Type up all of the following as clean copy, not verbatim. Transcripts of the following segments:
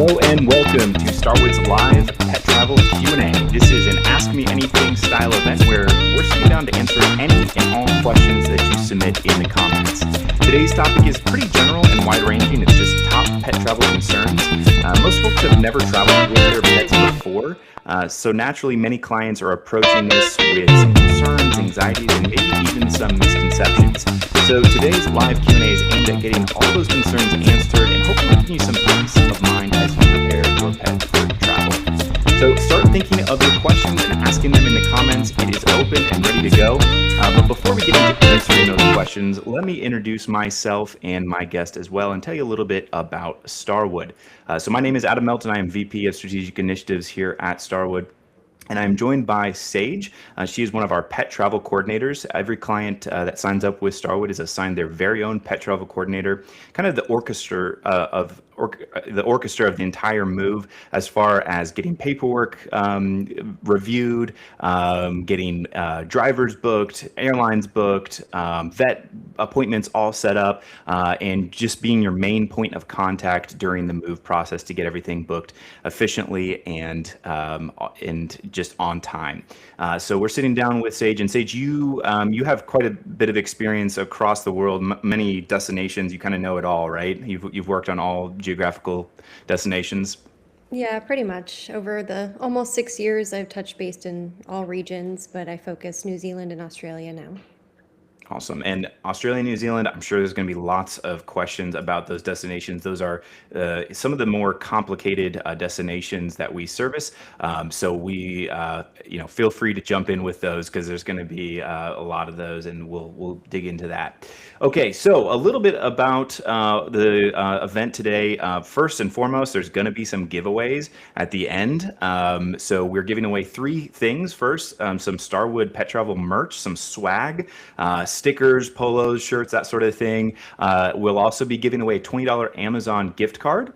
Hello and welcome to Starwood's live pet travel Q&A. This is an Ask Me Anything style event where we're sitting down to answer any and all questions that you submit in the comments. Today's topic is pretty general and wide-ranging. It's just top pet travel concerns. Most folks have never traveled with their pets before, so naturally many clients are approaching this with some concerns, anxieties, and maybe even some misconceptions. So today's live Q&A is aimed at getting all those concerns answered and hopefully giving you some peace of mind as you prepare your pet for travel. So start thinking of your questions and asking them in the comments. It is open and ready to go. But before we get into answering those questions, let me introduce myself and my guest as well and tell you a little bit about Starwood. So my name is Adam Melton. I am VP of Strategic Initiatives here at Starwood. And I'm joined by Sage. She is one of our pet travel coordinators. Every client that signs up with Starwood is assigned their very own pet travel coordinator, kind of the orchestra of the entire move, as far as getting paperwork reviewed, getting drivers booked, airlines booked, vet appointments all set up, and just being your main point of contact during the move process to get everything booked efficiently and just on time. So we're sitting down with Sage, and Sage, you have quite a bit of experience across the world, many destinations. You kind of know it all, right? You've worked on all geographical destinations. Yeah, pretty much. Over the almost 6 years, I've touched base in all regions, but I focus New Zealand and Australia now. Awesome. And Australia, New Zealand, I'm sure there's going to be lots of questions about those destinations. Those are some of the more complicated destinations that we service. So we, feel free to jump in with those because there's going to be a lot of those, and we'll dig into that. Okay, so a little bit about the event today. First and foremost, there's going to be some giveaways at the end. So we're giving away three things. First, some Starwood Pet Travel merch, some swag, stickers, polos, shirts, that sort of thing. We'll also be giving away a $20 Amazon gift card.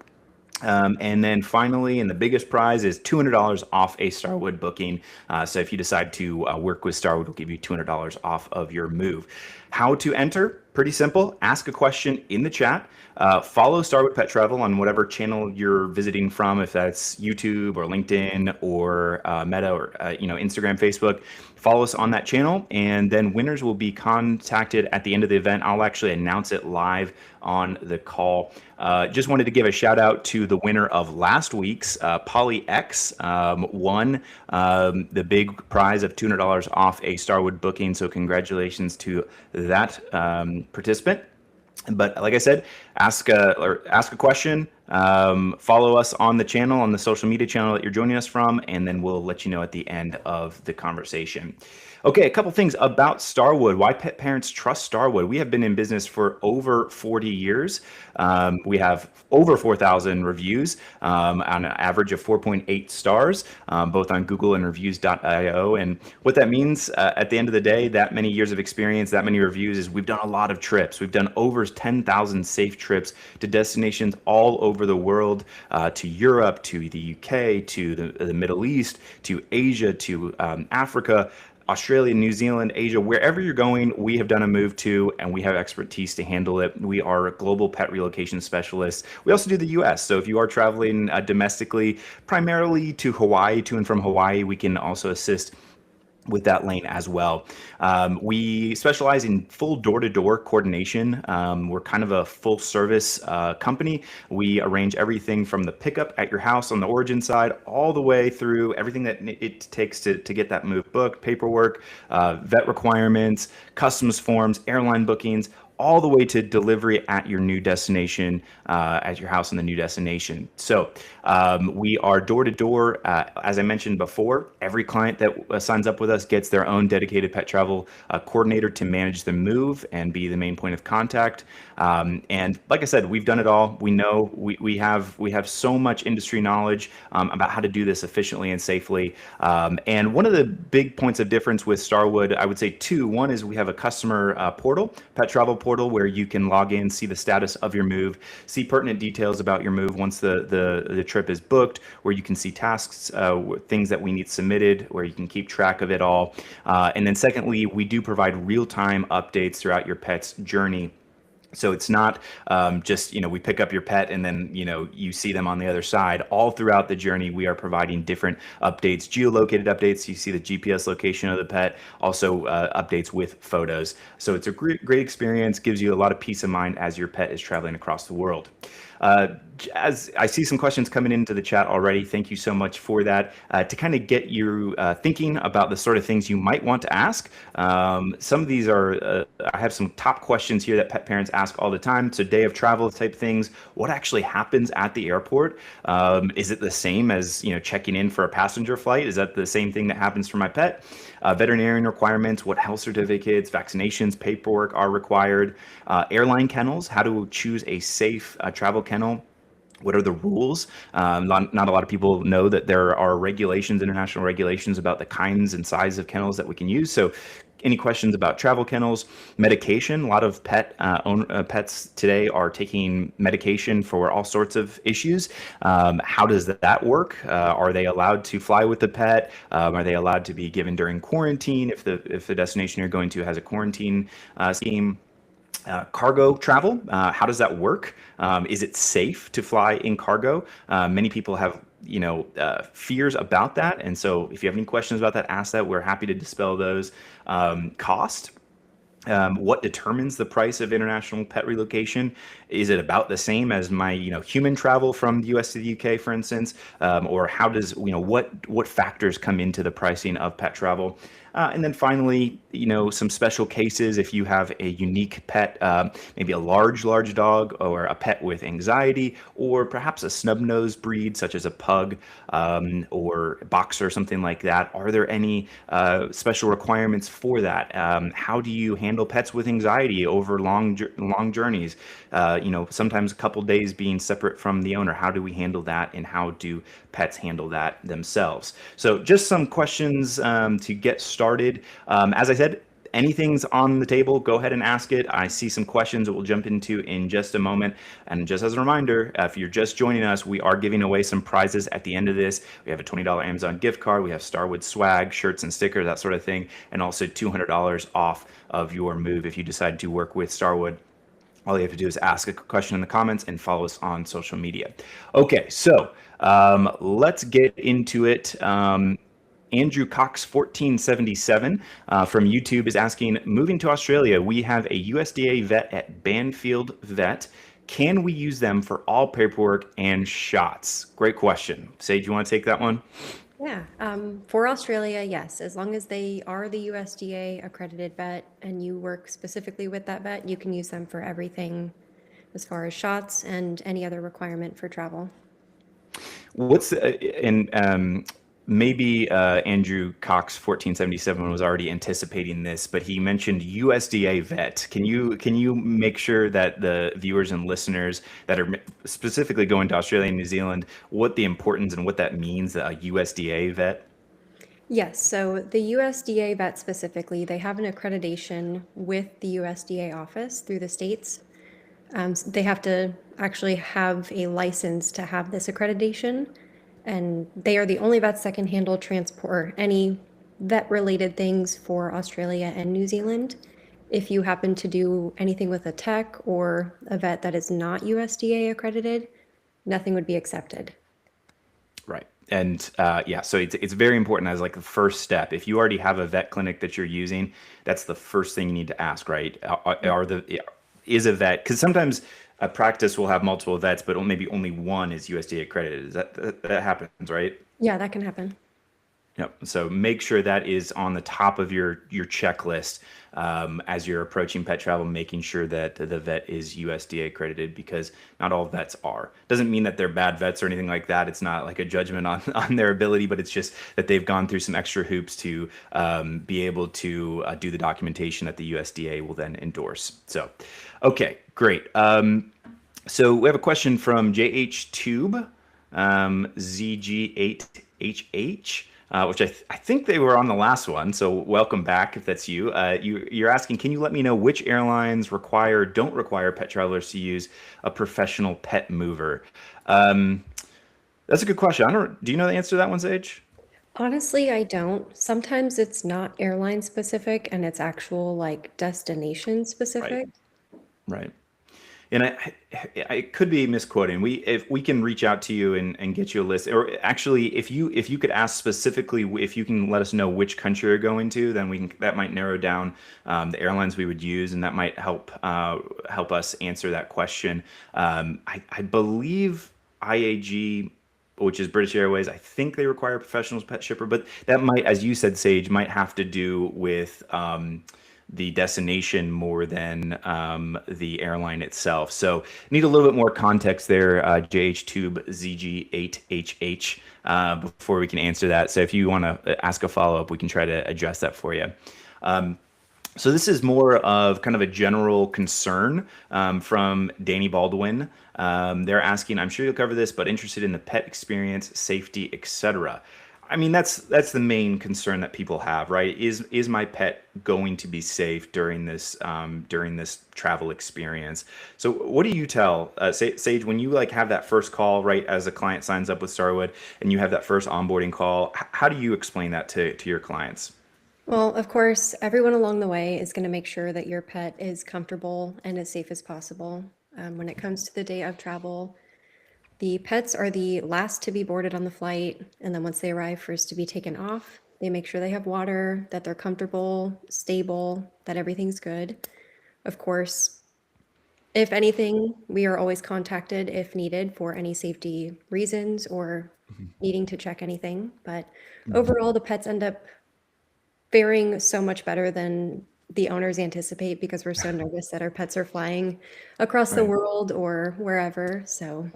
And then finally, and the biggest prize is $200 off a Starwood booking. So if you decide to work with Starwood, we'll give you $200 off of your move. How to enter? Pretty simple. Ask a question in the chat. Follow Starwood Pet Travel on whatever channel you're visiting from, if that's YouTube or LinkedIn or Meta or Instagram, Facebook. Follow us on that channel, and then winners will be contacted at the end of the event. I'll actually announce it live on the call. Just wanted to give a shout out to the winner of last week's Polly X, won the big prize of $200 off a Starwood booking. So congratulations to that participant. But like I said, ask a question, follow us on the channel, on the social media channel that you're joining us from, and then we'll let you know at the end of the conversation. Okay, a couple things about Starwood. Why pet parents trust Starwood? We have been in business for over 40 years. We have over 4,000 reviews, on an average of 4.8 stars, both on Google and reviews.io. And what that means at the end of the day, that many years of experience, that many reviews, is we've done a lot of trips. We've done over 10,000 safe trips to destinations all over the world, to Europe, to the UK, to the Middle East, to Asia, to Africa, Australia, New Zealand, Asia, wherever you're going, we have done a move to, and we have expertise to handle it. We are global pet relocation specialists. We also do the US. So if you are traveling domestically, primarily to Hawaii, to and from Hawaii, we can also assist with that lane as well. We specialize in full door-to-door coordination. We're kind of a full service company. We arrange everything from the pickup at your house on the origin side all the way through everything that it takes to get that move booked, paperwork, vet requirements, customs forms, airline bookings, all the way to delivery at your new destination, at your house in the new destination. So we are door to door. As I mentioned before, every client that signs up with us gets their own dedicated pet travel coordinator to manage the move and be the main point of contact. And like I said, we've done it all. We know we have so much industry knowledge about how to do this efficiently and safely. And one of the big points of difference with Starwood, I would say two. One is we have a customer portal, pet travel portal, where you can log in, see the status of your move, see pertinent details about your move once the trip is booked, where you can see tasks, things that we need submitted, where you can keep track of it all. And then secondly, we do provide real-time updates throughout your pet's journey. So it's not just, we pick up your pet and then, you see them on the other side. All throughout the journey, we are providing different updates, geolocated updates. You see the GPS location of the pet, also updates with photos. So it's a great experience, gives you a lot of peace of mind as your pet is traveling across the world. Uh, as I see some questions coming into the chat already, thank you so much for that. To kind of get you thinking about the sort of things you might want to ask, some of these are, I have some top questions here that pet parents ask all the time. So, day of travel type things. What actually happens at the airport? Is it the same as checking in for a passenger flight? Is that the same thing that happens for my pet? Veterinarian requirements, what health certificates, vaccinations, paperwork are required. Airline kennels, how to choose a safe travel kennel. What are the rules? Not a lot of people know that there are regulations, international regulations about the kinds and size of kennels that we can use. So, any questions about travel kennels, medication? A lot of pets today are taking medication for all sorts of issues. How does that work? Are they allowed to fly with the pet? Are they allowed to be given during quarantine if the destination you're going to has a quarantine scheme? Cargo travel, how does that work? Is it safe to fly in cargo? Many people have fears about that, and so if you have any questions about that, ask that. We're happy to dispel those. Cost, what determines the price of international pet relocation? Is it about the same as my human travel from the US to the UK, for instance? Or how does what factors come into the pricing of pet travel? And then finally, some special cases if you have a unique pet, maybe a large dog, or a pet with anxiety, or perhaps a snub-nosed breed such as a pug or boxer, something like that. Are there any special requirements for that? How do you handle pets with anxiety over long journeys? Sometimes a couple days being separate from the owner. How do we handle that, and how do pets handle that themselves? So, just some questions to get started. As I said, anything's on the table, go ahead and ask it. I see some questions that we'll jump into in just a moment. And just as a reminder, if you're just joining us, we are giving away some prizes at the end of this. We have a $20 Amazon gift card, we have Starwood swag, shirts and stickers, that sort of thing, and also $200 off of your move if you decide to work with Starwood. All you have to do is ask a question in the comments and follow us on social media. Okay, so let's get into it. Andrew Cox 1477 from YouTube is asking, moving to Australia, we have a USDA vet at Banfield Vet. Can we use them for all paperwork and shots? Great question. Sage, you want to take that one? Yeah, for Australia, yes, as long as they are the USDA accredited vet and you work specifically with that vet, you can use them for everything as far as shots and any other requirement for travel. What's and maybe Andrew Cox 1477 was already anticipating this, but he mentioned USDA vet. Can you make sure that the viewers and listeners that are specifically going to Australia and New Zealand, what the importance and what that means, a USDA vet? Yes, so the USDA vet specifically, they have an accreditation with the USDA office through the states. They have to actually have a license to have this accreditation, and they are the only vets that can handle transport any vet-related things for Australia and New Zealand. If you happen to do anything with a tech or a vet that is not USDA accredited, nothing would be accepted. Right. And yeah, so it's very important as like the first step. If you already have a vet clinic that you're using, that's the first thing you need to ask, right? Is a vet, because sometimes a practice will have multiple vets, but maybe only one is USDA accredited. Is that happens, right? Yeah, that can happen. Yep. So make sure that is on the top of your checklist as you're approaching pet travel, making sure that the vet is USDA accredited, because not all vets are. Doesn't mean that they're bad vets or anything like that. It's not like a judgment on, on their ability, but it's just that they've gone through some extra hoops to be able to do the documentation that the USDA will then endorse. So, okay, great. So we have a question from JH Tube, ZG8HH, which I think they were on the last one. So welcome back if that's you. You're asking, can you let me know which airlines don't require pet travelers to use a professional pet mover? Um, that's a good question. Do you know the answer to that one, Sage? Honestly, I don't. Sometimes it's not airline specific and it's actual like destination Right. specific. Right. And I could be misquoting. If we can reach out to you and get you a list, or actually, if you could ask specifically, if you can let us know which country you're going to, then that might narrow down the airlines we would use, and that might help us answer that question. I believe IAG, which is British Airways, I think they require a professional pet shipper, but that might, as you said, Sage, might have to do with the destination more than the airline itself. So need a little bit more context there, JH Tube ZG8HH, before we can answer that. So if you want to ask a follow up, we can try to address that for you. So this is more of kind of a general concern from Danny Baldwin. They're asking, I'm sure you'll cover this, but interested in the pet experience, safety, etc. I mean, that's the main concern that people have, right? Is my pet going to be safe during this travel experience? So, what do you tell Sage when you like have that first call, right, as a client signs up with Starwood, and you have that first onboarding call? How do you explain that to your clients? Well, of course, everyone along the way is going to make sure that your pet is comfortable and as safe as possible. When it comes to the day of travel, the pets are the last to be boarded on the flight, and then once they arrive, first to be taken off. They make sure they have water, that they're comfortable, stable, that everything's good. Of course, if anything, we are always contacted if needed for any safety reasons or needing to check anything. But overall, the pets end up faring so much better than the owners anticipate because we're so nervous that our pets are flying across the Right. world or wherever. So,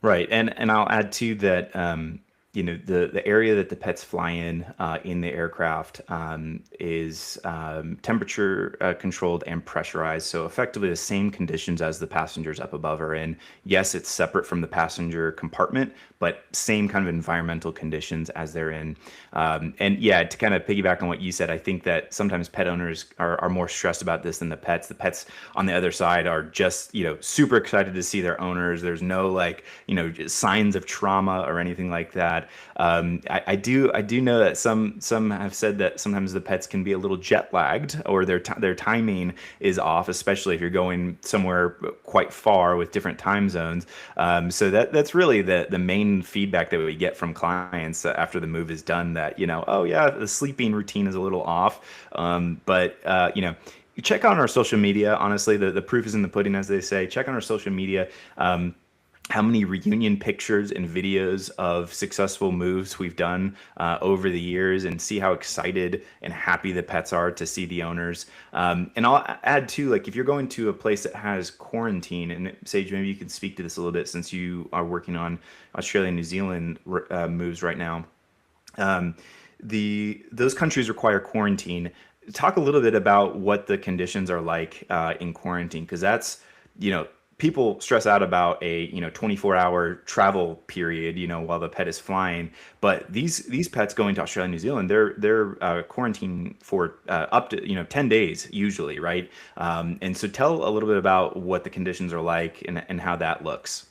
Right, and I'll add too that the area that the pets fly in the aircraft is temperature controlled and pressurized, so effectively the same conditions as the passengers up above are in. Yes, it's separate from the passenger compartment, but same kind of environmental conditions as they're in. And yeah, to kind of piggyback on what you said, I think that sometimes pet owners are more stressed about this than the pets. The pets on the other side are just super excited to see their owners. There's no like signs of trauma or anything like that. I do know that some have said that sometimes the pets can be a little jet lagged, or their timing is off, especially if you're going somewhere quite far with different time zones. So that's really the main feedback that we get from clients after the move is done. That oh yeah, the sleeping routine is a little off, but you check on our social media. Honestly, the proof is in the pudding, as they say. Check on our social media. How many reunion pictures and videos of successful moves we've done over the years, and see how excited and happy the pets are to see the owners. And I'll add too, like if you're going to a place that has quarantine, and Sage, maybe you could speak to this a little bit since you are working on Australia and New Zealand moves right now. Um, those countries require quarantine. Talk a little bit about what the conditions are like in quarantine, because that's you know people stress out about a 24-hour travel period while the pet is flying, but these pets going to Australia and New Zealand, they're quarantined for up to 10 days usually, right? And so tell a little bit about what the conditions are like and how that looks.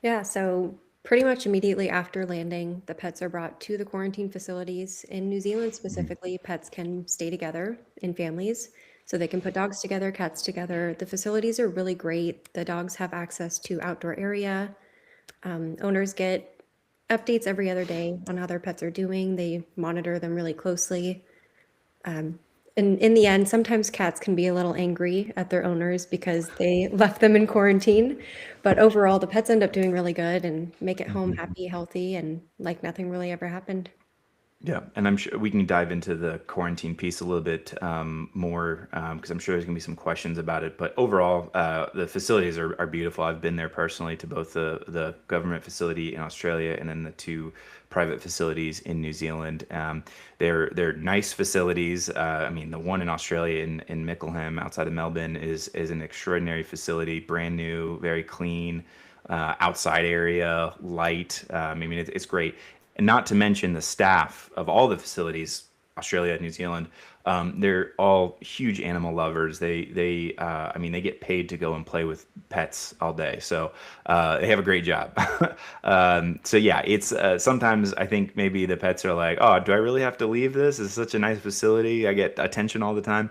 yeah, so pretty much immediately after landing, the pets are brought to the quarantine facilities. In New Zealand specifically, pets can stay together in families. So they can put dogs together, cats together. The facilities are really great. The dogs have access to outdoor area. Owners get updates every other day on how their pets are doing. They monitor them really closely. And in the end, sometimes cats can be a little angry at their owners because they left them in quarantine. But overall, the pets end up doing really good and make it home happy, healthy, and like nothing really ever happened. Yeah, and I'm sure we can dive into the quarantine piece a little bit more because I'm sure there's going to be some questions about it. But overall, the facilities are beautiful. I've been there personally to both the government facility in Australia and then the two private facilities in New Zealand. They're nice facilities. I mean, the one in Australia in Mickleham outside of Melbourne is an extraordinary facility, brand new, very clean. Outside area, light. I mean, it's great, and not to mention the staff of all the facilities, Australia, New Zealand, They're all huge animal lovers. I mean, they get paid to go and play with pets all day, so they have a great job. So yeah, it's sometimes I think maybe the pets are like, oh, do I really have to leave this? It's such a nice facility. I get attention all the time.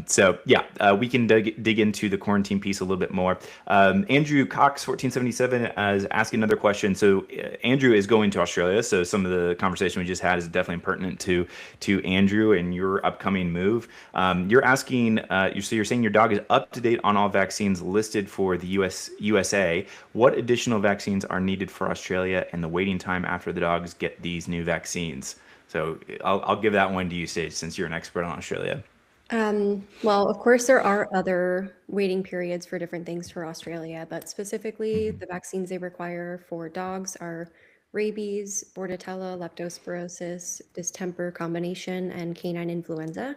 So yeah, we can dig into the quarantine piece a little bit more. Andrew Cox, 1477, is asking another question. So Andrew is going to Australia, so some of the conversation we just had is definitely pertinent to Andrew and your upcoming move. You're asking, so you're saying your dog is up to date on all vaccines listed for the USA. What additional vaccines are needed for Australia and the waiting time after the dogs get these new vaccines? So I'll give that one to you, Sage, since you're an expert on Australia. Well, of course, there are other waiting periods for different things for Australia, but specifically, Hmm. the vaccines they require for dogs are rabies, bordetella, leptospirosis, distemper combination, and canine influenza.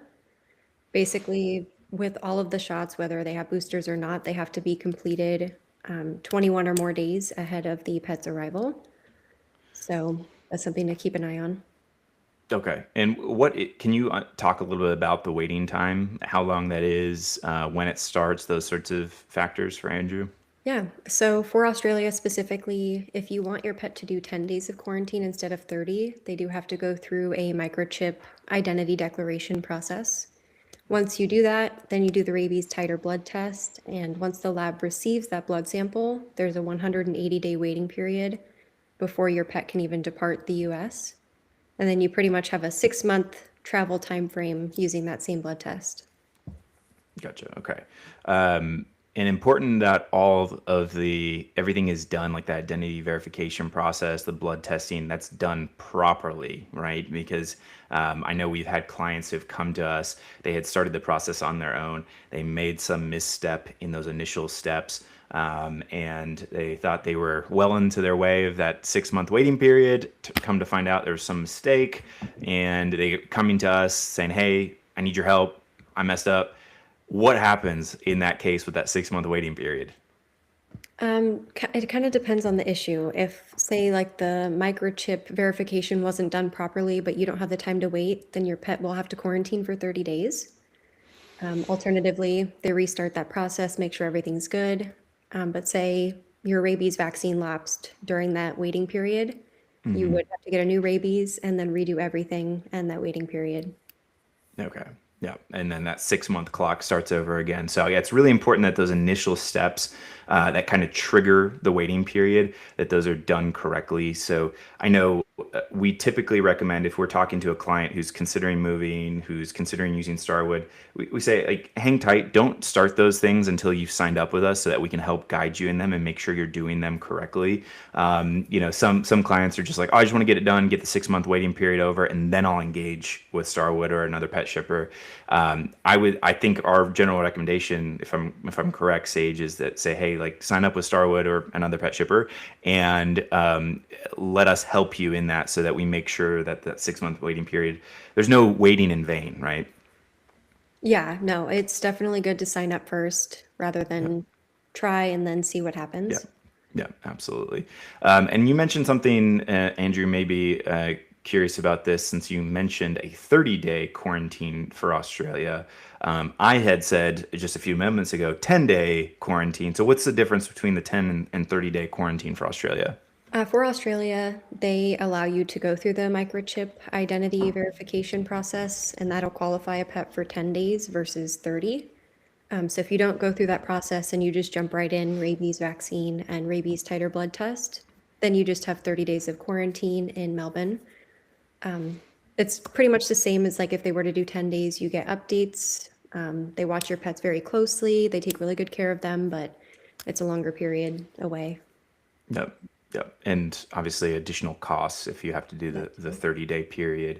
Basically, with all of the shots, whether they have boosters or not, they have to be completed 21 or more days ahead of the pet's arrival. So that's something to keep an eye on. Okay. And can you talk a little bit about the waiting time, how long that is, when it starts, those sorts of factors for Andrew? Yeah. So for Australia specifically, if you want your pet to do 10 days of quarantine instead of 30, they do have to go through a microchip identity declaration process. Once you do that, then you do the rabies titer blood test. And once the lab receives that blood sample, there's a 180-day waiting period before your pet can even depart the US. And then you pretty much have a 6-month travel time frame using that same blood test. Gotcha. Okay. And important that all of the everything is done like the identity verification process, the blood testing, that's done properly, right? Because I know we've had clients who've come to us, they had started the process on their own, they made some misstep in those initial steps. And they thought they were well into their way of that 6 month waiting period. To come to find out there was some mistake, and they coming to us saying, "Hey, I need your help. I messed up." What happens in that case with that 6 month waiting period? It kind of depends on the issue. If, say, like the microchip verification wasn't done properly, but you don't have the time to wait, then your pet will have to quarantine for 30 days. Alternatively, they restart that process, make sure everything's good. But say your rabies vaccine lapsed during that waiting period, you Hmm. would have to get a new rabies and then redo everything and that waiting period. Okay. Yeah. And then that 6 month clock starts over again. So yeah, it's really important that those initial steps that kind of trigger the waiting period, that those are done correctly. So I know we typically recommend if we're talking to a client who's considering moving, who's considering using Starwood, we say like hang tight, don't start those things until you've signed up with us so that we can help guide you in them and make sure you're doing them correctly. Some clients are just like, oh, I just want to get it done, get the 6 month waiting period over, and then I'll engage with Starwood or another pet shipper. I think our general recommendation, if I'm correct, Sage, is that say, hey, like sign up with Starwood or another pet shipper, and let us help you in that, so that we make sure that that 6 month waiting period, there's no waiting in vain, right? Yeah, no, it's definitely good to sign up first rather Yeah. than try and then see what Yeah. happens. Yeah, absolutely. And you mentioned something, Andrew, maybe curious about this since you mentioned a 30-day quarantine for Australia. I had said just a few moments ago 10-day quarantine. So what's the difference between the 10 and 30-day quarantine for Australia? For Australia, they allow you to go through the microchip identity verification process, and that'll qualify a pet for 10 days versus 30. So if you don't go through that process and you just jump right in, rabies vaccine and rabies titer blood test, then you just have 30 days of quarantine in Melbourne. It's pretty much the same as like if they were to do 10 days, you get updates. They watch your pets very closely. They take really good care of them, but it's a longer period away. Yep. Yep. And obviously additional costs if you have to do That the too. 30-day period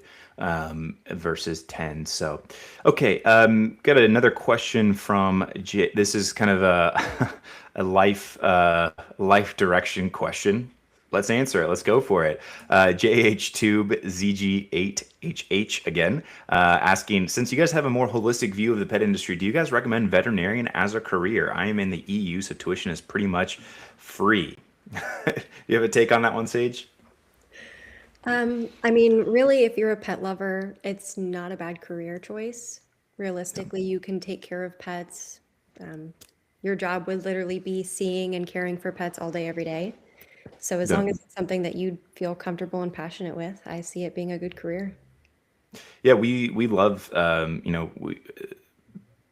versus 10. So, okay. Got another question from This is kind of a, a life direction question. Let's answer it. Let's go for it. JH Tube ZG8HH again, asking, since you guys have a more holistic view of the pet industry, do you guys recommend veterinarian as a career? I am in the EU, so tuition is pretty much free. You have a take on that one, Sage? I mean, really, if you're a pet lover, it's not a bad career choice. Realistically, you can take care of pets. Um, your job would literally be seeing and caring for pets all day, every day. So as Yeah. long as it's something that you feel comfortable and passionate with, I see it being a good career. Yeah, we love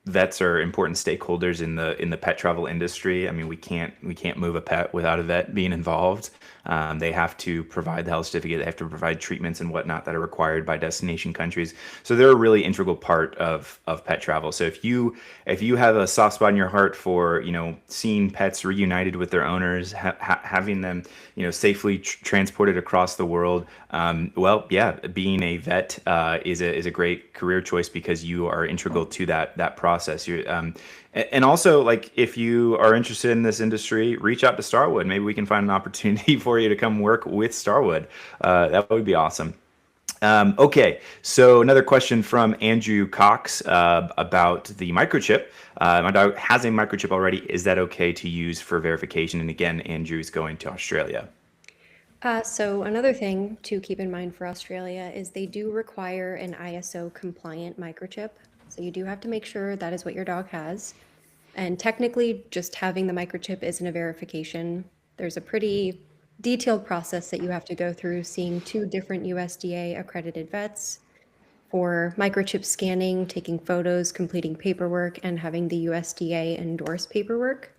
vets are important stakeholders in the pet travel industry. I mean, we can't move a pet without a vet being involved. They have to provide the health certificate. They have to provide treatments and whatnot that are required by destination countries. So they're a really integral part of pet travel. So if you have a soft spot in your heart for seeing pets reunited with their owners, having them safely transported across the world, well, yeah, being a vet is a great career choice because you are integral to that process. And also, like, if you are interested in this industry, reach out to Starwood. Maybe we can find an opportunity for you to come work with Starwood. That would be awesome. Okay, so another question from Andrew Cox about the microchip. My dog has a microchip already. Is that okay to use for verification? And again, Andrew's going to Australia. So another thing to keep in mind for Australia is they do require an ISO compliant microchip. So you do have to make sure that is what your dog has. And technically, just having the microchip isn't a verification. There's a pretty detailed process that you have to go through, seeing two different USDA accredited vets for microchip scanning, taking photos, completing paperwork, and having the USDA endorse paperwork.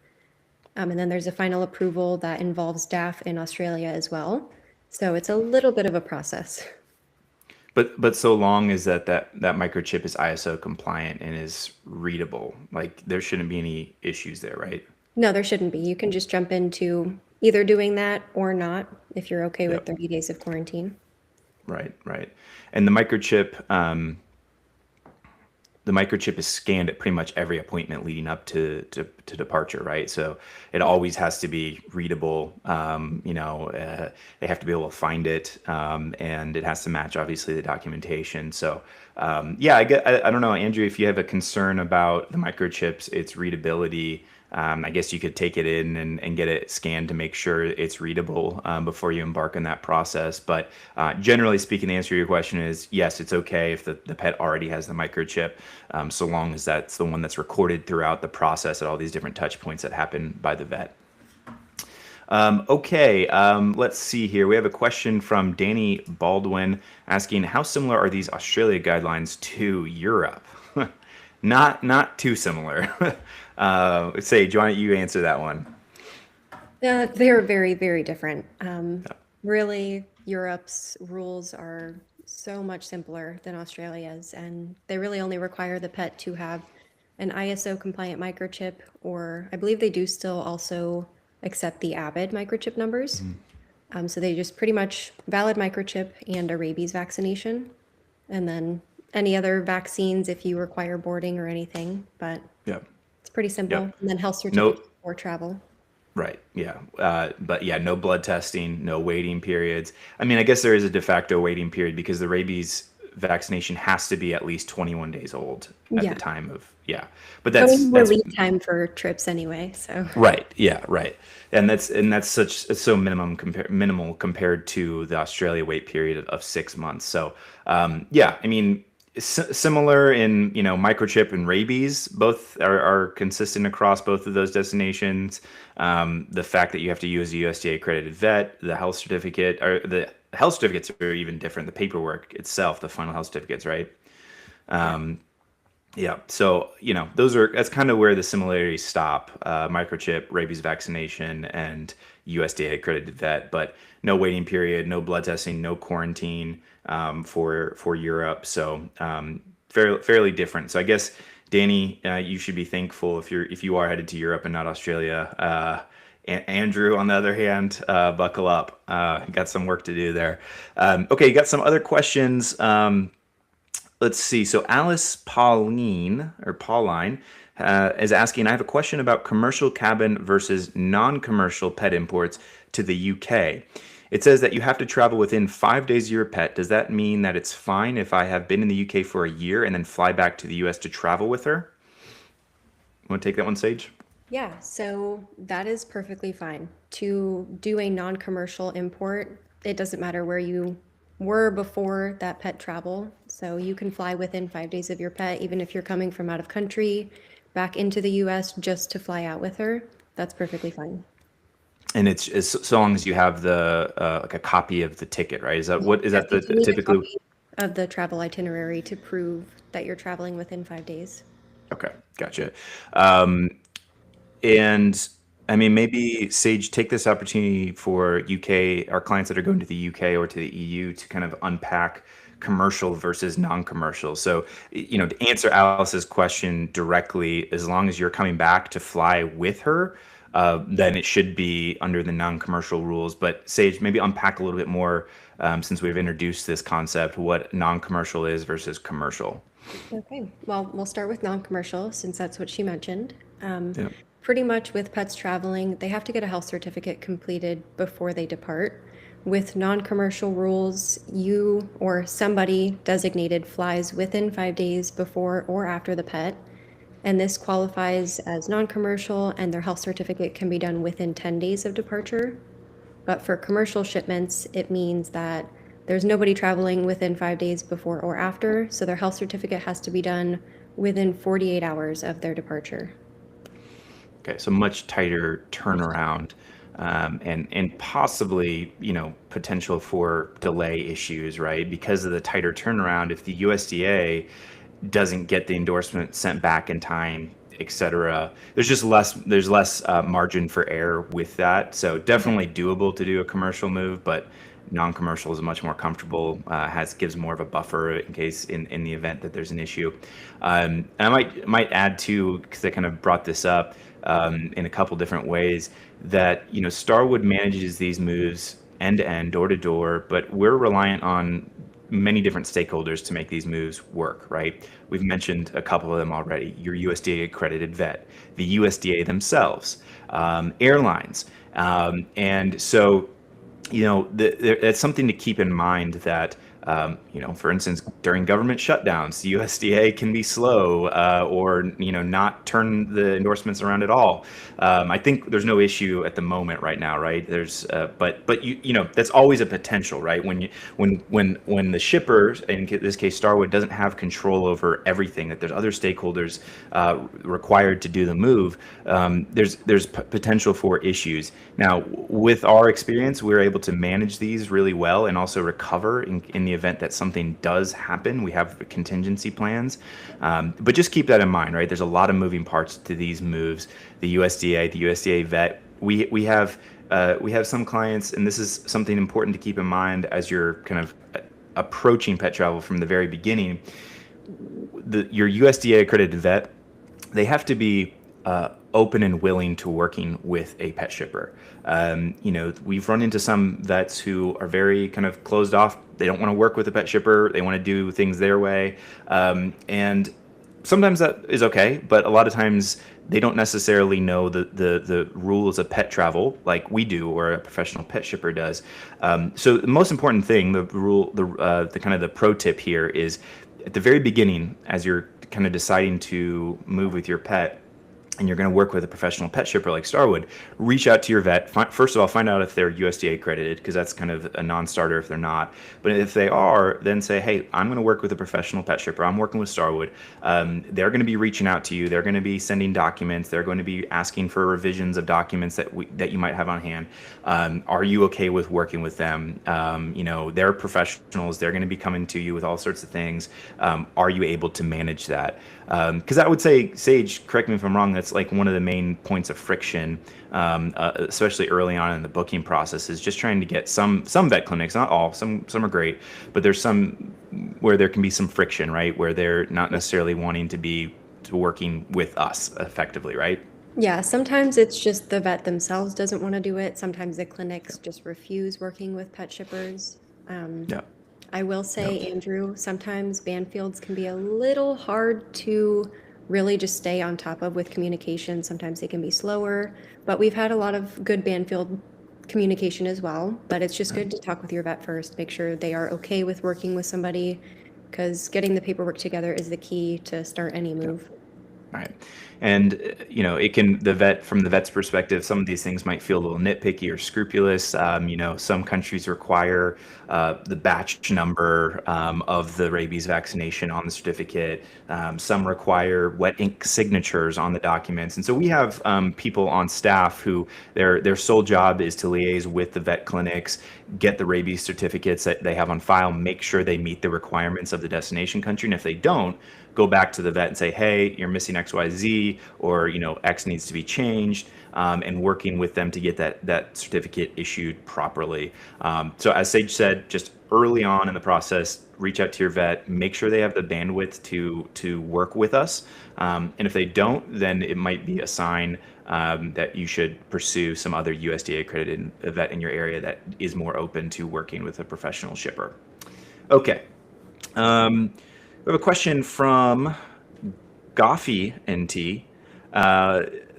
And then there's a final approval that involves DAF in Australia as well. So it's a little bit of a process. But so long as that microchip is ISO compliant and is readable, like there shouldn't be any issues there, right? No, there shouldn't be. You can just jump into either doing that or not if you're okay with Yep. 30 days of quarantine. Right, right. And the microchip is scanned at pretty much every appointment leading up to departure, right? So it Yeah. always has to be readable. They have to be able to find it, and it has to match obviously the documentation. So yeah, I don't know, Andrew, if you have a concern about the microchips, its readability. I guess you could take it in and get it scanned to make sure it's readable before you embark on that process. But generally speaking, the answer to your question is yes, it's okay if the pet already has the microchip, so long as that's the one that's recorded throughout the process at all these different touch points that happen by the vet. Okay, let's see here. We have a question from Danny Baldwin asking, how similar are these Australia guidelines to Europe? Not too similar. Sage, why don't you answer that one? They're very, very different. Really, Europe's rules are so much simpler than Australia's, and they really only require the pet to have an ISO compliant microchip, or I believe they do still also accept the Avid microchip numbers. So they just pretty much valid microchip and a rabies vaccination, and then any other vaccines if you require boarding or anything, but Yep. it's pretty simple. Yep. And then health No. certificate for travel. Right. Yeah. But yeah, no blood testing, no waiting periods. I mean, I guess there is a de facto waiting period because the rabies vaccination has to be at least 21 days old at the Yeah. time of, yeah. But But we that's have more that's lead time for trips anyway, so right. Yeah. Right. And that's such it's so minimal compared to the Australia wait period of 6 months. So yeah, I mean, similar in microchip and rabies, both are consistent across both of those destinations. The fact that you have to use a USDA accredited vet, the health certificate, or the health certificates are even different. The paperwork itself, the final health certificates, right? yeah. Yeah. So, that's kind of where the similarities stop. Microchip, rabies vaccination, and USDA accredited vet, but no waiting period, no blood testing, no quarantine for Europe. So, fairly different. So I guess, Danny, you should be thankful if you are headed to Europe and not Australia. Andrew, on the other hand, buckle up. Got some work to do there. Okay, you got some other questions. Let's see. So Alice Pauline is asking, I have a question about commercial cabin versus non-commercial pet imports to the UK. It says that you have to travel within 5 days of your pet. Does that mean that it's fine if I have been in the UK for a year and then fly back to the US to travel with her? Want to take that one, Sage? Yeah, so that is perfectly fine. To do a non-commercial import, it doesn't matter where you were before that pet travel. So you can fly within 5 days of your pet, even if you're coming from out of country back into the US just to fly out with her. That's perfectly fine. And it's so long as you have the like a copy of the ticket, right? Is Yes, that you the do need a typically? copy of the travel itinerary to prove that you're traveling within 5 days. Okay, gotcha. Um, And I mean, maybe Sage, take this opportunity for UK, our clients that are going to the UK or to the EU to kind of unpack commercial versus non-commercial. So, to answer Alice's question directly, as long as you're coming back to fly with her, then it should be under the non-commercial rules. But Sage, maybe unpack a little bit more since we've introduced this concept, what non-commercial is versus commercial. Okay, well, we'll start with non-commercial since that's what she mentioned. Yeah. Pretty much with pets traveling, they have to get a health certificate completed before they depart. With non-commercial rules, you or somebody designated flies within 5 days before or after the pet, and this qualifies as non-commercial, and their health certificate can be done within 10 days of departure. But for commercial shipments, it means that there's nobody traveling within 5 days before or after, so their health certificate has to be done within 48 hours of their departure. Okay, so much tighter turnaround, and possibly, potential for delay issues, right? Because of the tighter turnaround, if the USDA doesn't get the endorsement sent back in time, et cetera, there's less margin for error with that. So definitely doable to do a commercial move, but non-commercial is much more comfortable, has gives more of a buffer in case in the event that there's an issue. And I might add too, because I kind of brought this up in a couple different ways, that Starwood manages these moves end to end, door to door, but we're reliant on many different stakeholders to make these moves work, right? We've mentioned a couple of them already. Your USDA accredited vet, the USDA themselves, airlines, and so that's something to keep in mind that, for instance, during government shutdowns, the USDA can be slow or, not turn the endorsements around at all. I think there's no issue at the moment right now, right? But that's always a potential, right? When the shipper, in this case Starwood, doesn't have control over everything, that there's other stakeholders required to do the move, there's potential for issues. Now, with our experience, we're able to manage these really well and also recover in the event that something does happen. We have contingency plans, but just keep that in mind, right? There's a lot of moving parts to these moves. The USDA, the USDA vet, we have some clients, and this is something important to keep in mind as you're kind of approaching pet travel from the very beginning. Your USDA accredited vet, they have to be open and willing to working with a pet shipper. We've run into some vets who are very kind of closed off. They don't want to work with a pet shipper. They want to do things their way. And sometimes that is okay, but a lot of times they don't necessarily know the rules of pet travel like we do or a professional pet shipper does. So the most important thing, the kind of the pro tip here is at the very beginning, as you're kind of deciding to move with your pet, and you're going to work with a professional pet shipper like Starwood, reach out to your vet. First of all, find out if they're USDA accredited, because that's kind of a non-starter if they're not. But if they are, then say, hey, I'm going to work with a professional pet shipper. I'm working with Starwood. They're going to be reaching out to you. They're going to be sending documents. They're going to be asking for revisions of documents that you might have on hand. Are you okay with working with them? They're professionals. They're going to be coming to you with all sorts of things. Are you able to manage that? Because I would say, Sage, correct me if I'm wrong, that's like one of the main points of friction, especially early on in the booking process, is just trying to get some vet clinics, not all, some are great, but there's some where there can be some friction, right? Where they're not necessarily wanting to be working with us effectively, right? Yeah, sometimes it's just the vet themselves doesn't want to do it. Sometimes the clinics just refuse working with pet shippers. Um, Yeah. I will Yeah. say, Andrew, sometimes Banfields can be a little hard to really just stay on top of with communication. Sometimes they can be slower, but we've had a lot of good Banfield communication as well. But it's just good to talk with your vet first, make sure they are okay with working with somebody, because getting the paperwork together is the key to start any Yeah. move. Right. And it can the vet from the vet's perspective, some of these things might feel a little nitpicky or scrupulous. Some countries require the batch number of the rabies vaccination on the certificate. Some require wet ink signatures on the documents, and so we have people on staff who their sole job is to liaise with the vet clinics, get the rabies certificates that they have on file, make sure they meet the requirements of the destination country, and if they don't, go back to the vet and say, hey, you're missing XYZ, or X needs to be changed, and working with them to get that certificate issued properly. So as Sage said, just early on in the process, reach out to your vet, make sure they have the bandwidth to work with us, and if they don't, then it might be a sign that you should pursue some other USDA accredited vet in your area that is more open to working with a professional shipper. Okay. We have a question from Goffy NT.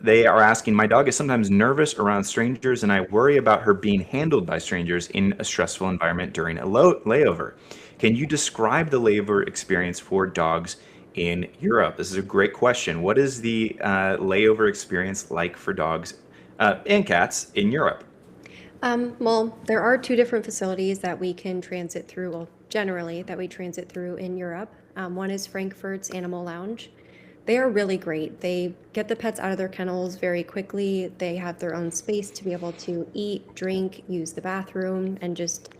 They are asking, my dog is sometimes nervous around strangers, and I worry about her being handled by strangers in a stressful environment during a layover. Can you describe the layover experience for dogs in Europe? This is a great question. What is the layover experience like for dogs and cats in Europe? Well, there are two different facilities that we can transit through, well, generally, that we transit through in Europe. One is Frankfurt's Animal Lounge. They are really great. They get the pets out of their kennels very quickly. They have their own space to be able to eat, drink, use the bathroom, and just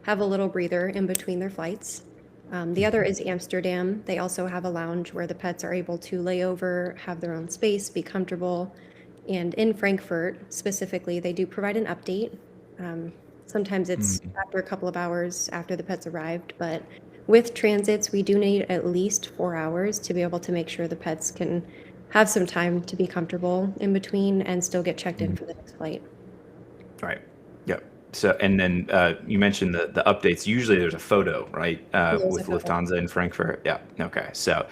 have a little breather in between their flights. The other is Amsterdam. They also have a lounge where the pets are able to lay over, have their own space, be comfortable. And in Frankfurt specifically, they do provide an update. Sometimes it's after a couple of hours after the pets arrived, but with transits, we do need at least 4 hours to be able to make sure the pets can have some time to be comfortable in between and still get checked in for the next flight. Right. Yep. So, and then you mentioned the updates. Usually, there's a photo, right, There's a with photo. Lufthansa in Frankfurt. Yeah. Okay. So,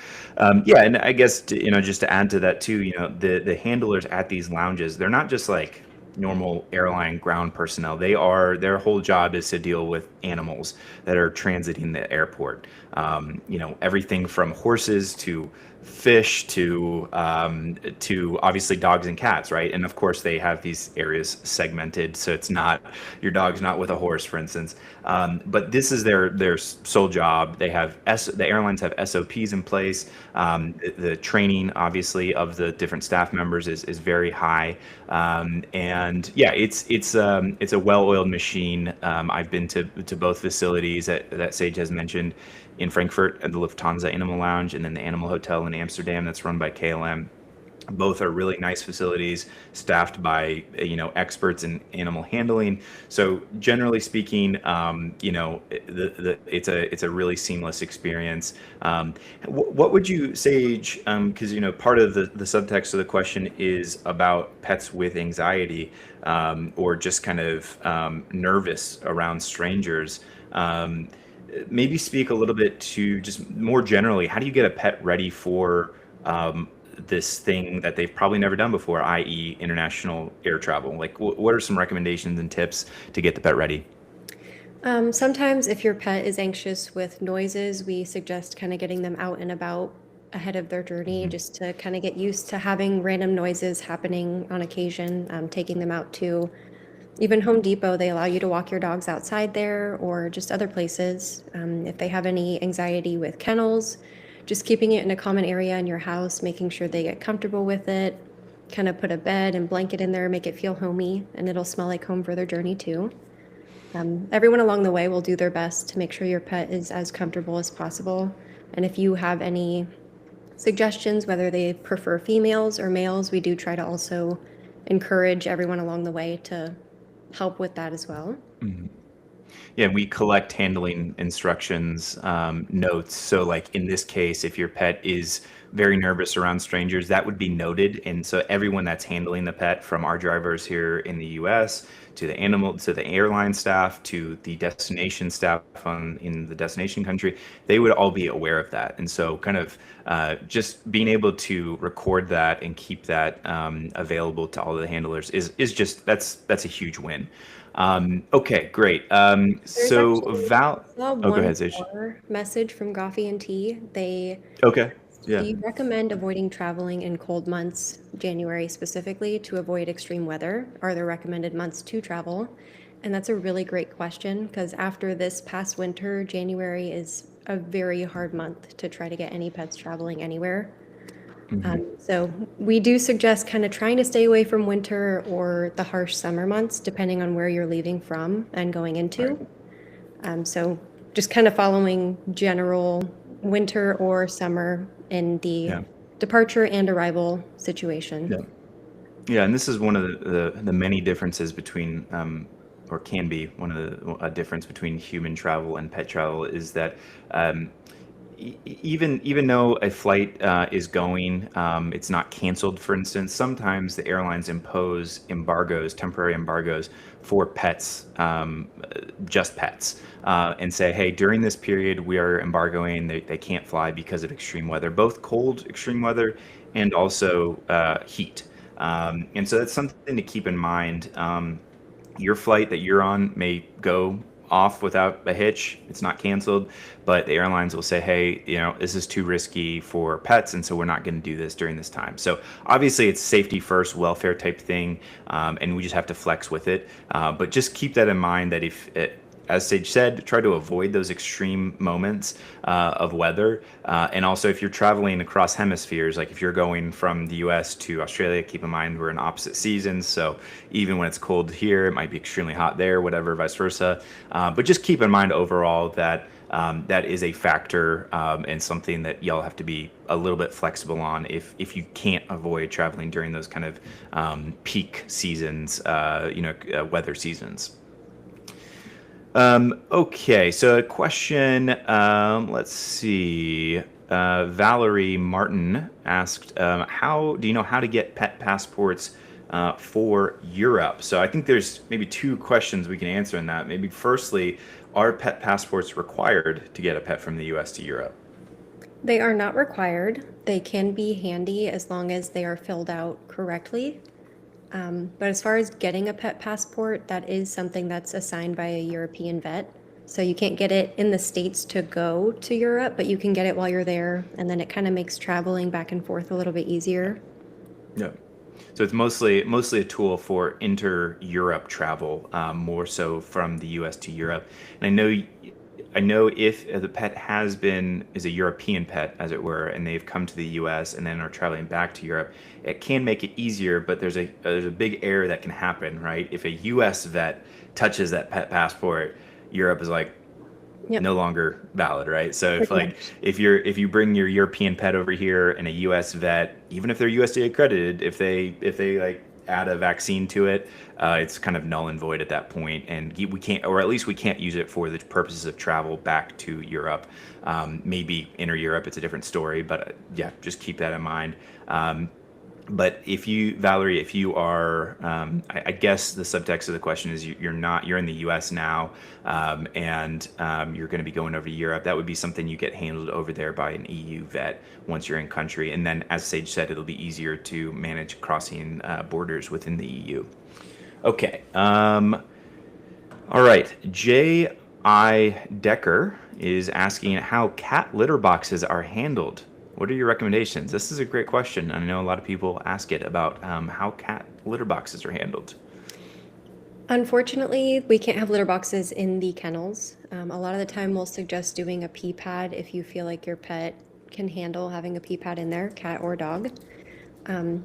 yeah, and I guess just to add to that too, the handlers at these lounges, they're not just like normal airline ground personnel. Their whole job is to deal with animals that are transiting the airport. Everything from horses to fish to obviously dogs and cats, right? And of course they have these areas segmented, so it's not your dog's not with a horse, for instance. But this is their sole job. The airlines have SOPs in place. The training, obviously, of the different staff members is very high, and yeah, it's a well-oiled machine. I've been to both facilities that Sage has mentioned in Frankfurt at the Lufthansa Animal Lounge, and then the Animal Hotel in Amsterdam that's run by KLM. Both are really nice facilities staffed by experts in animal handling. So generally speaking, it's a really seamless experience. What would you say, because part of the subtext of the question is about pets with anxiety, or just kind of nervous around strangers. Maybe speak a little bit to just more generally, how do you get a pet ready for this thing that they've probably never done before, i.e., international air travel? Like, what are some recommendations and tips to get the pet ready? Sometimes if your pet is anxious with noises, we suggest kind of getting them out and about ahead of their journey just to kind of get used to having random noises happening on occasion, taking them out to even Home Depot. They allow you to walk your dogs outside there or just other places. If they have any anxiety with kennels, just keeping it in a common area in your house, making sure they get comfortable with it, kind of put a bed and blanket in there, make it feel homey, and it'll smell like home for their journey too. Everyone along the way will do their best to make sure your pet is as comfortable as possible. And if you have any suggestions, whether they prefer females or males, we do try to also encourage everyone along the way to help with that as well. Yeah, we collect handling instructions, notes. So, like in this case, if your pet is very nervous around strangers, that would be noted. And so, everyone that's handling the pet, from our drivers here in the U.S. to the airline staff to the destination staff in the destination country, they would all be aware of that. And so, kind of just being able to record that and keep that available to all the handlers is just that's a huge win. Okay, great. There's So actually Val, I saw oh, go one ahead, Sage. more message from Goffy and T. They Okay. Yeah. We recommend avoiding traveling in cold months, January specifically, to avoid extreme weather. Are the recommended months to travel? And that's a really great question because after this past winter, January is a very hard month to try to get any pets traveling anywhere. Hmm. So we do suggest kind of trying to stay away from winter or the harsh summer months, depending on where you're leaving from and going Right. into. So just kind of following general winter or summer in the Yeah. departure and arrival situation. Yeah. Yeah, and this is one of the many differences between, or can be one of the a difference between human travel and pet travel is that um, even though a flight is going, it's not canceled. For instance, sometimes the airlines impose embargoes, temporary embargoes for pets, just pets, and say, hey, during this period we are embargoing. They can't fly because of extreme weather, both cold extreme weather and also heat. And so that's something to keep in mind. Your flight that you're on may go off without a hitch. It's not canceled, but the airlines will say, hey, this is too risky for pets, and so we're not going to do this during this time. So obviously, it's safety first, welfare type thing, and we just have to flex with it. But just keep that in mind that as Sage said, try to avoid those extreme moments of weather. And also, if you're traveling across hemispheres, like if you're going from the US to Australia, keep in mind we're in opposite seasons. So even when it's cold here, it might be extremely hot there, whatever, vice versa. But just keep in mind overall that that is a factor and something that y'all have to be a little bit flexible on if you can't avoid traveling during those kind of peak seasons, weather seasons. Okay, so a question. Let's see. Valerie Martin asked, "How do you know how to get pet passports for Europe?" So I think there's maybe two questions we can answer in that. Maybe firstly, are pet passports required to get a pet from the U.S. to Europe? They are not required. They can be handy as long as they are filled out correctly. But as far as getting a pet passport, that is something that's assigned by a European vet. So you can't get it in the States to go to Europe, but you can get it while you're there. And then it kind of makes traveling back and forth a little bit easier. Yeah. So it's mostly a tool for inter-Europe travel, more so from the U.S. to Europe. And I know if the pet is a European pet, as it were, and they've come to the U.S. and then are traveling back to Europe, it can make it easier. But there's a big error that can happen, right? If a U.S. vet touches that pet passport, Europe is like, Yep, no longer valid, right? So if pretty like much. if you bring your European pet over here and a US vet, even if they're USDA accredited, if they like add a vaccine to it, it's kind of null and void at that point, and we can't, or at least we can't use it for the purposes of travel back to Europe. Maybe inner Europe, it's a different story, but yeah, just keep that in mind. But if you, Valerie, if you are, I guess the subtext of the question is you're in the U.S. now, and you're going to be going over to Europe. That would be something you get handled over there by an EU vet once you're in country. And then, as Sage said, it'll be easier to manage crossing borders within the EU. Okay. All right. J.I. Decker is asking how cat litter boxes are handled. What are your recommendations? This is a great question. I know a lot of people ask it about how cat litter boxes are handled. Unfortunately, we can't have litter boxes in the kennels. A lot of the time, we'll suggest doing a pee pad if you feel like your pet can handle having a pee pad in there, cat or dog.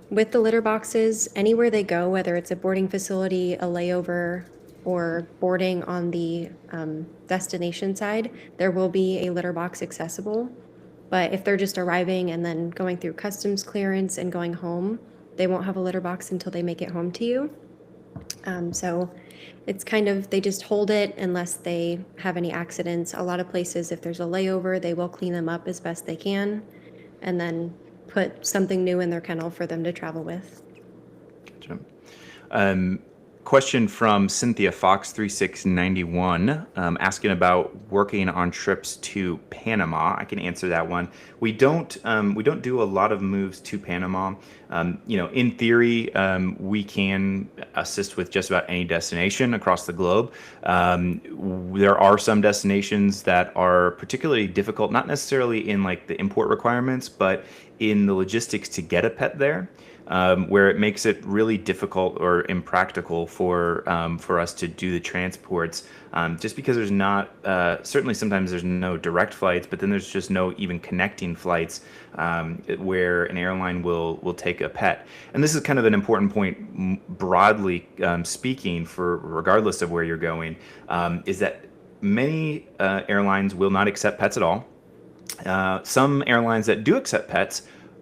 With the litter boxes, anywhere they go, whether it's a boarding facility, a layover, or boarding on the destination side, there will be a litter box accessible. But if they're just arriving and then going through customs clearance and going home, they won't have a litter box until they make it home to you. So it's kind of, they just hold it unless they have any accidents. A lot of places, if there's a layover, they will clean them up as best they can and then put something new in their kennel for them to travel with. Gotcha. Um, question from Cynthia Fox 3691, asking about working on trips to Panama. I can answer that one. We don't do a lot of moves to Panama. In theory, we can assist with just about any destination across the globe. There are some destinations that are particularly difficult, not necessarily in like the import requirements, but in the logistics to get a pet there, where it makes it really difficult or impractical for us to do the transports, just because there's not certainly sometimes there's no direct flights, but then there's just no even connecting flights, where an airline will take a pet. And this is kind of an important point, broadly speaking, for regardless of where you're going, is that many airlines will not accept pets at all. Some airlines that do accept pets,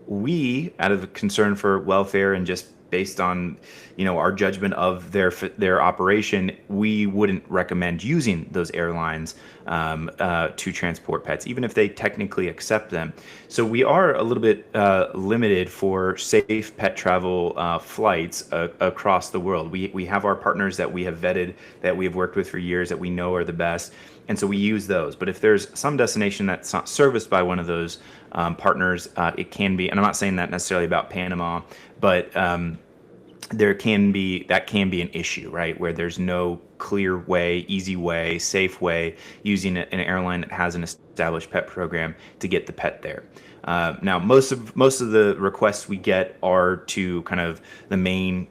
we, out of concern for welfare and just based on, our judgment of their operation, we wouldn't recommend using those airlines to transport pets, even if they technically accept them. So we are a little bit limited for safe pet travel flights across the world. We have our partners that we have vetted, that we have worked with for years, that we know are the best. And so we use those. But if there's some destination that's not serviced by one of those partners, it can be, and I'm not saying that necessarily about Panama, but that can be an issue, right? Where there's no clear way, easy way, safe way using an airline that has an established pet program to get the pet there. Now, most of the requests we get are to kind of the main,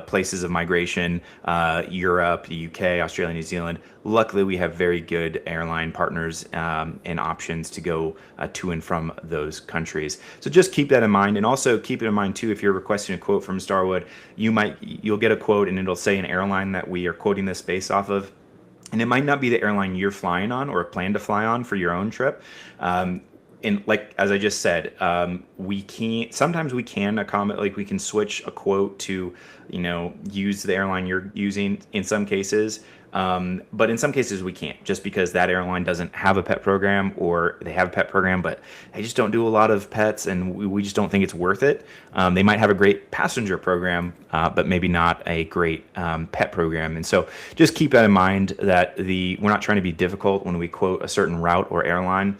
places of migration: Europe, the UK, Australia, New Zealand. Luckily, we have very good airline partners and options to go to and from those countries. So just keep that in mind, and also keep it in mind too. If you're requesting a quote from Starwood, you'll get a quote, and it'll say an airline that we are quoting this based off of. And it might not be the airline you're flying on or plan to fly on for your own trip. And like as I just said, we can sometimes we can accommodate, like we can switch a quote to, use the airline you're using in some cases. But in some cases we can't, just because that airline doesn't have a pet program, or they have a pet program, but they just don't do a lot of pets, and we just don't think it's worth it. They might have a great passenger program, but maybe not a great pet program. And so just keep that in mind, that we're not trying to be difficult when we quote a certain route or airline.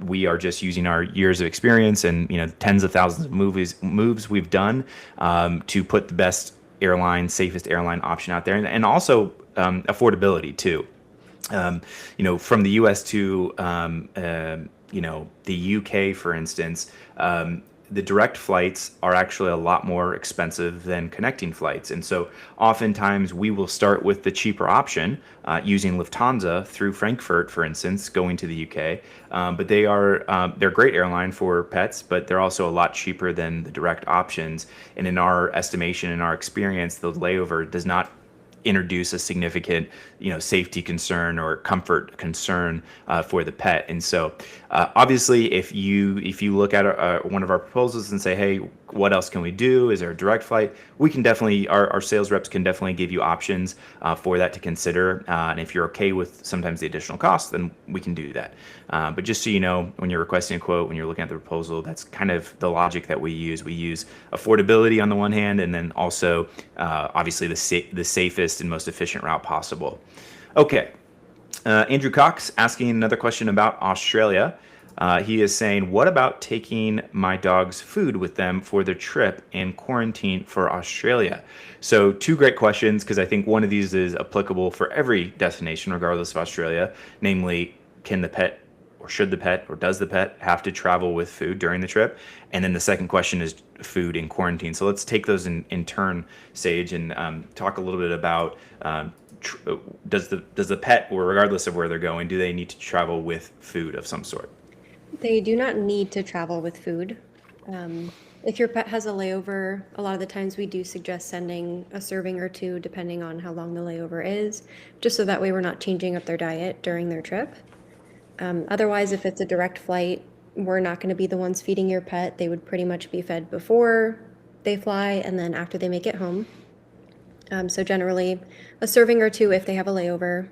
We are just using our years of experience and tens of thousands of moves we've done, to put the best airline, safest airline option out there, and also affordability too. From the U.S. to the U.K., for instance, the direct flights are actually a lot more expensive than connecting flights, and so oftentimes we will start with the cheaper option, using Lufthansa through Frankfurt, for instance, going to the U.K. But they're a great airline for pets, but they're also a lot cheaper than the direct options. And in our estimation, in our experience, the layover does not introduce a significant, safety concern or comfort concern for the pet. And so, obviously, if you look at one of our proposals and say, hey, what else can we do? Is there a direct flight? We can definitely, our sales reps can definitely give you options for that to consider. And if you're okay with sometimes the additional cost, then we can do that. But just so you know, when you're requesting a quote, when you're looking at the proposal, that's kind of the logic that we use. We use affordability on the one hand, and then also, obviously, the safest and most efficient route possible. Okay. Andrew Cox asking another question about Australia. He is saying, what about taking my dog's food with them for their trip and quarantine for Australia? So two great questions, because I think one of these is applicable for every destination, regardless of Australia. Namely, can the pet, or should the pet, or does the pet have to travel with food during the trip? And then the second question is food in quarantine. So let's take those in turn, Sage, and talk a little bit about, does the pet, or regardless of where they're going, do they need to travel with food of some sort? They do not need to travel with food. If your pet has a layover, a lot of the times we do suggest sending a serving or two, depending on how long the layover is, just so that way we're not changing up their diet during their trip. Otherwise, if it's a direct flight, we're not going to be the ones feeding your pet. They would pretty much be fed before they fly and then after they make it home. So generally, a serving or two if they have a layover.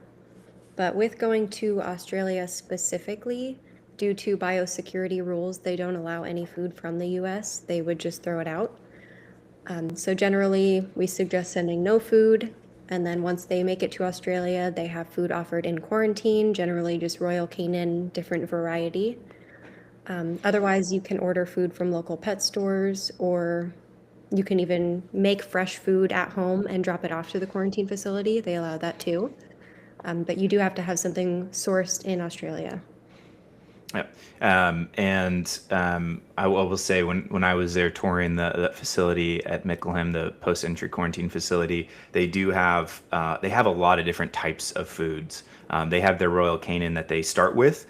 But with going to Australia specifically, due to biosecurity rules, they don't allow any food from the US. They would just throw it out. So generally, we suggest sending no food, and then once they make it to Australia, they have food offered in quarantine, generally just Royal Canin, different variety. Otherwise, you can order food from local pet stores, or you can even make fresh food at home and drop it off to the quarantine facility. They allow that too. But you do have to have something sourced in Australia. Yeah. I will say when I was there touring the facility at Mickleham, the post-entry quarantine facility, they have a lot of different types of foods. They have their Royal Canin that they start with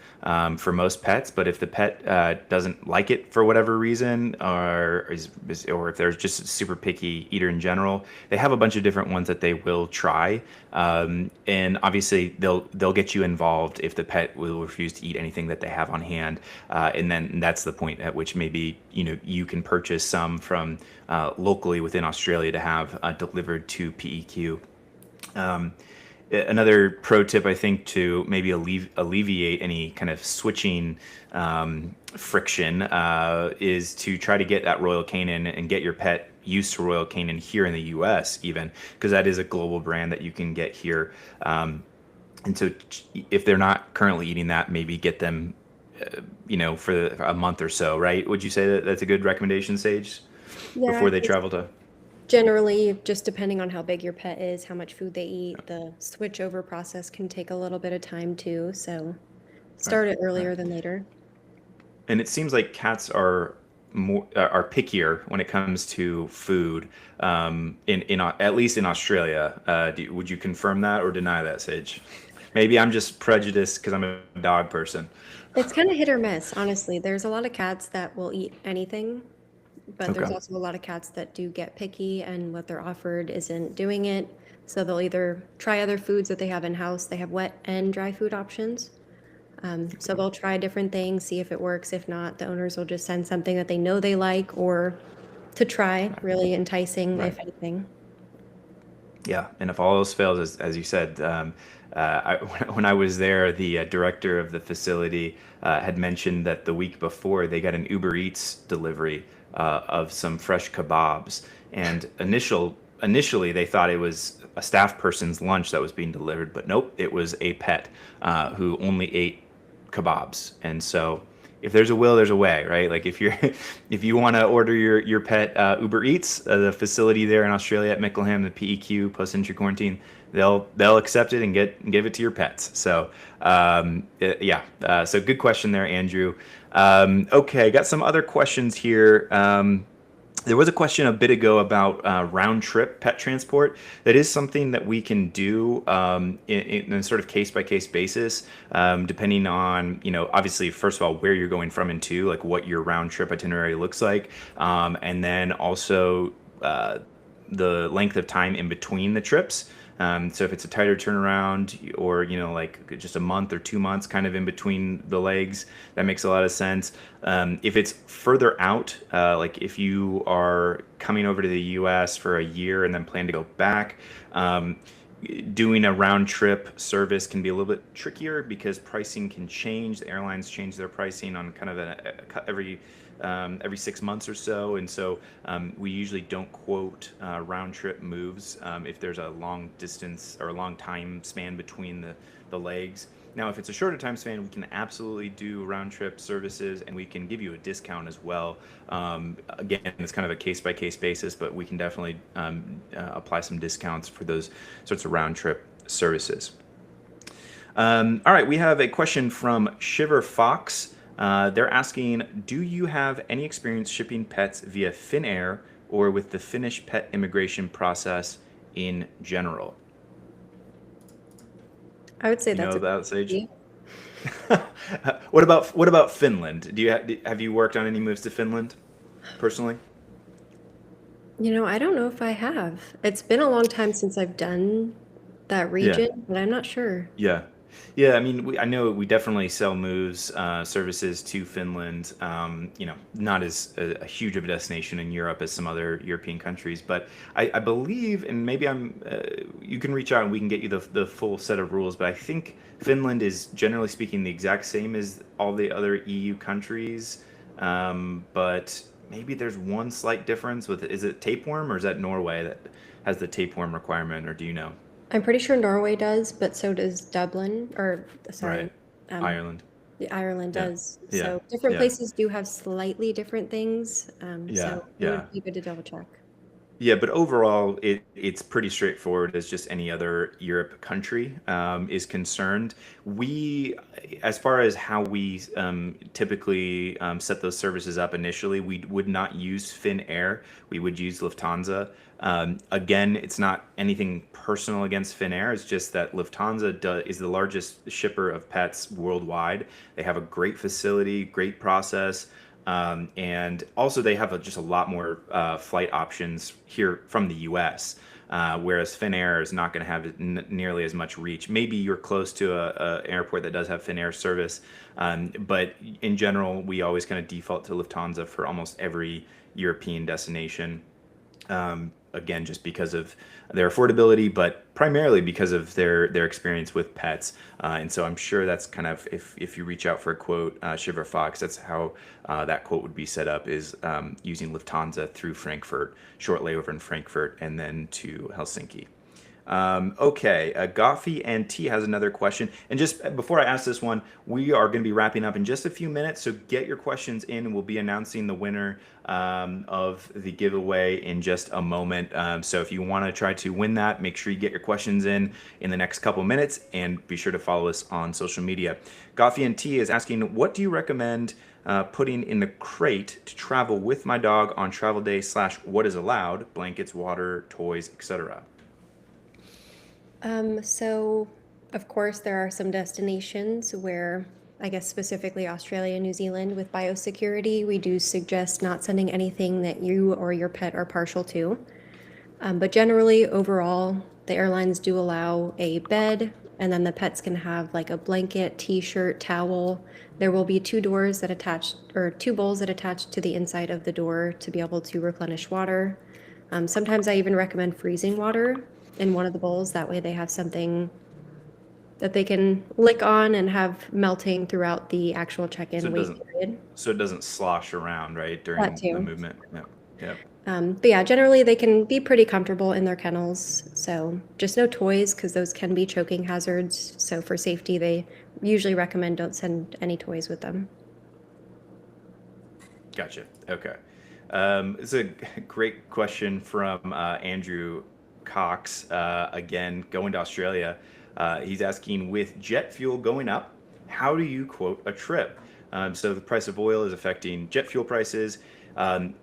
for most pets, but if the pet doesn't like it for whatever reason, or if they're just a super picky eater in general, they have a bunch of different ones that they will try. And obviously, they'll get you involved if the pet will refuse to eat anything that they have on hand, and then that's the point at which maybe you can purchase some from locally within Australia to have delivered to PEQ. Another pro tip, I think, to maybe alleviate any kind of switching friction is to try to get that Royal Canin and get your pet used to Royal Canin here in the U.S. even, because that is a global brand that you can get here. And so if they're not currently eating that, maybe get them, for a month or so, right? Would you say that that's a good recommendation, Sage, Yeah, before they travel to? generally, just depending on how big your pet is, how much food they eat, the switch over process can take a little bit of time too. So Right, start it right. earlier than later. And it seems like cats are pickier when it comes to food, in at least in Australia. Would you confirm that or deny that, Sage? Maybe I'm just prejudiced because I'm a dog person. It's kind of hit or miss, honestly. There's a lot of cats that will eat anything, but there's Okay. also a lot of cats that do get picky and what they're offered isn't doing it. So they'll either try other foods that they have in house. They have wet and dry food options. So Okay. they'll try different things, see if it works. If not, the owners will just send something that they know they like or to try, Right. really enticing, Right. if anything. Yeah, and if all else fails, as you said, when I was there, the director of the facility had mentioned that the week before they got an Uber Eats delivery of some fresh kebabs, and initially they thought it was a staff person's lunch that was being delivered, but nope, it was a pet who only ate kebabs, and so if there's a will, there's a way, right? Like if you're if you want to order your pet Uber Eats, the facility there in Australia at Mickleham, the PEQ post entry quarantine, they'll accept it and give it to your pets. So yeah, so good question there, Andrew. Okay, got some other questions here. There was a question a bit ago about round trip pet transport. That is something that we can do in a sort of case by case basis, depending on, obviously, first of all, where you're going from and to, like what your round trip itinerary looks like. And then also the length of time in between the trips. So if it's a tighter turnaround or, like just a month or 2 months kind of in between the legs, that makes a lot of sense. If it's further out, like if you are coming over to the US for a year and then plan to go back, doing a round trip service can be a little bit trickier because pricing can change. The airlines change their pricing on kind of every 6 months or so, and so we usually don't quote round trip moves if there's a long distance or a long time span between the legs. Now, if it's a shorter time span, we can absolutely do round trip services and we can give you a discount as well. Again, it's kind of a case by case basis, but we can definitely apply some discounts for those sorts of round trip services. All right, we have a question from Shiver Fox. They're asking, do you have any experience shipping pets via Finnair or with the Finnish pet immigration process in general? I would say You that's know a that, Sage? question. What about Finland? Have you worked on any moves to Finland personally? I don't know if I have. It's been a long time since I've done that Yeah. region, but I'm not sure. Yeah. Yeah, I mean, I know we definitely sell moves services to Finland. Not as a huge of a destination in Europe as some other European countries, but I believe, and maybe you can reach out and we can get you the full set of rules. But I think Finland is generally speaking the exact same as all the other EU countries. But maybe there's one slight difference with, is it tapeworm or is that Norway that has the tapeworm requirement, or do you know? I'm pretty sure Norway does, but so does Dublin, or sorry, Right. um, Ireland. the Ireland Yeah. does. Yeah. So different Yeah. places do have slightly different things. Yeah. So it Yeah. would be good to double check. Yeah, but overall, it's pretty straightforward as just any other Europe country is concerned. We, as far as how we typically set those services up initially, we would not use Finnair. We would use Lufthansa. Again, it's not anything personal against Finnair. It's just that is the largest shipper of pets worldwide. They have a great facility, great process. And also, they have just a lot more flight options here from the U.S., whereas Finnair is not going to have nearly as much reach. Maybe you're close to a airport that does have Finnair service, but in general, we always kind of default to Lufthansa for almost every European destination. Again, just because of their affordability, but primarily because of their experience with pets. And so I'm sure that's kind of, if you reach out for a quote, Shiver Fox, that's how that quote would be set up, is using Lufthansa through Frankfurt, short layover in Frankfurt, and then to Helsinki. Okay, Goffy and T has another question. And just before I ask this one, we are going to be wrapping up in just a few minutes. So get your questions in. We'll be announcing the winner of the giveaway in just a moment. So if you want to try to win that, make sure you get your questions in the next couple minutes, and be sure to follow us on social media. Goffy and T is asking, what do you recommend putting in the crate to travel with my dog on travel day / what is allowed, blankets, water, toys, etc.? So of course there are some destinations where, I guess specifically Australia and New Zealand, with biosecurity, we do suggest not sending anything that you or your pet are partial to. But generally, overall, the airlines do allow a bed, and then the pets can have like a blanket, t-shirt, towel. There will be two doors that attach, or two bowls that attach to the inside of the door to be able to replenish water. Sometimes I even recommend freezing water in one of the bowls. That way they have something that they can lick on and have melting throughout the actual So check-in it wait doesn't period. so it doesn't slosh around, right, That during the too. movement. Yep. Yep. But yeah, generally they can be pretty comfortable in their kennels. So just no toys because those can be choking hazards. So for safety, they usually recommend don't send any toys with them. Gotcha. Okay. It's a great question from Andrew Cox. Again, going to Australia. He's asking, with jet fuel going up, how do you quote a trip? So the price of oil is affecting jet fuel prices. Um,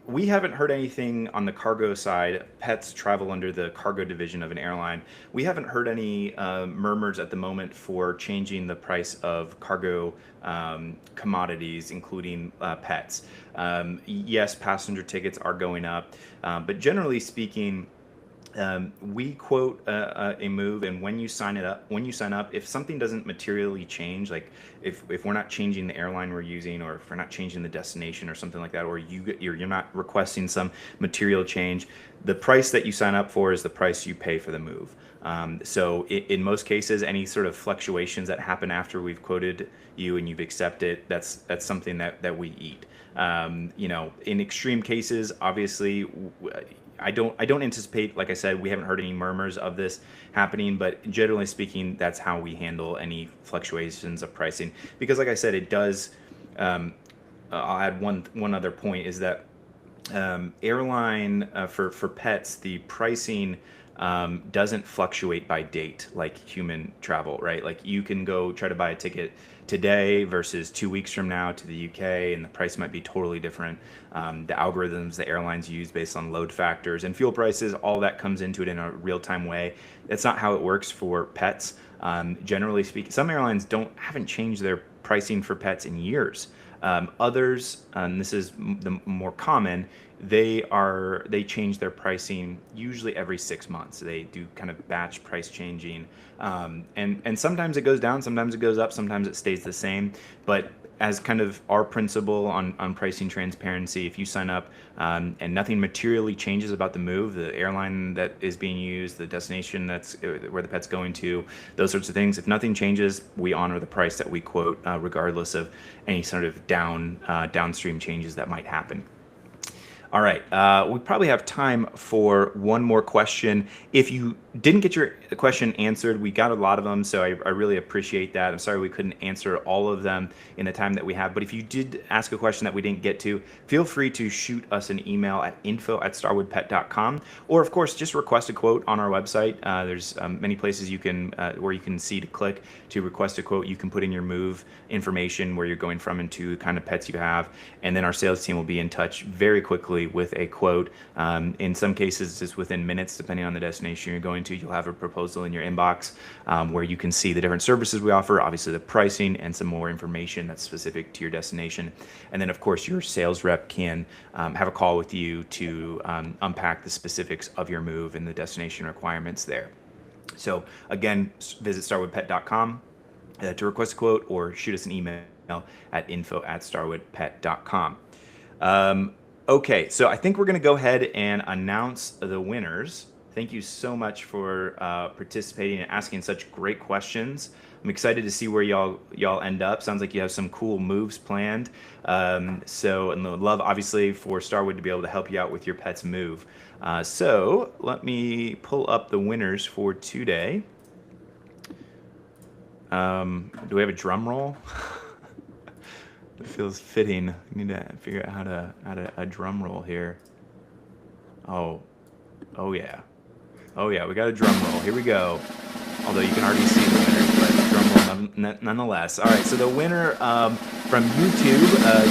we haven't heard anything on the cargo side. Pets travel under the cargo division of an airline. We haven't heard any murmurs at the moment for changing the price of cargo commodities, including pets. Yes, passenger tickets are going up, but generally speaking, we quote a move, and when you sign up, if something doesn't materially change, like if we're not changing the airline we're using, or if we're not changing the destination or something like that, or you're not requesting some material change, the price that you sign up for is the price you pay for the move. So in most cases, any sort of fluctuations that happen after we've quoted you and you've accepted, that's something that we eat. In extreme cases, obviously, I don't anticipate, like I said, we haven't heard any murmurs of this happening, but generally speaking, that's how we handle any fluctuations of pricing. Because, like I said, it does. I'll add one other point, is that airline for pets, the pricing doesn't fluctuate by date like human travel, right? Like you can go try to buy a ticket today versus 2 weeks from now to the UK, and the price might be totally different. The algorithms the airlines use based on load factors and fuel prices, all that comes into it in a real time way. That's not how it works for pets. Generally speaking, some airlines haven't changed their pricing for pets in years. Others, and this is the more common, they change their pricing usually every 6 months. They do kind of batch price changing, and sometimes it goes down, sometimes it goes up, sometimes it stays the same. But as kind of our principle on pricing transparency, if you sign up and nothing materially changes about the move, the airline that is being used, the destination that's where the pet's going to, those sorts of things, if nothing changes, we honor the price that we quote, regardless of any sort of downstream changes that might happen. All right. We probably have time for one more question. If you didn't get your question answered, we got a lot of them, so I really appreciate that. I'm sorry we couldn't answer all of them in the time that we have. But if you did ask a question that we didn't get to, feel free to shoot us an email at info@starwoodpet.com, or of course, just request a quote on our website. There's many places you can where you can see to click to request a quote. You can put in your move information, where you're going from, and to the kind of pets you have, and then our sales team will be in touch very quickly with a quote. In some cases, it's within minutes, depending on the destination you're going to. You'll have a proposal in your inbox where you can see the different services we offer, obviously the pricing, and some more information that's specific to your destination. And then, of course, your sales rep can have a call with you to unpack the specifics of your move and the destination requirements there. So again, visit starwoodpet.com to request a quote, or shoot us an email at info@starwoodpet.com. Okay, so I think we're going to go ahead and announce the winners. Thank you so much for participating and asking such great questions. I'm excited to see where y'all end up. Sounds like you have some cool moves planned. So, and would love, obviously, for Starwood to be able to help you out with your pet's move. So let me pull up the winners for today. Do we have a drum roll? It feels fitting. We need to figure out how to add a drum roll here. Oh yeah. Oh yeah, we got a drum roll. Here we go. Although you can already see the winners, but drum roll nonetheless. All right, so the winner from YouTube,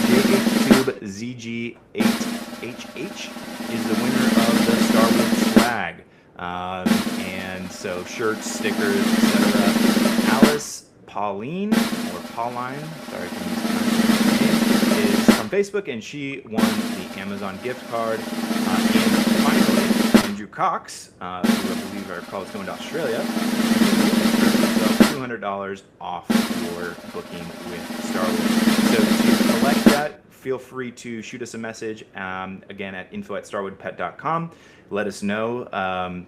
JHTubeZG8HH, is the winner of the Starwood swag. And so shirts, stickers, etc. Alice Pauline, or Pauline, sorry if I'm mispronouncing her name, is from Facebook, and she won the Amazon gift card. And finally, Andrew Cox, who I believe our call is going to Australia, $200 off your booking with Starwood. So to collect that, feel free to shoot us a message, again, at info@starwoodpet.com. Let us know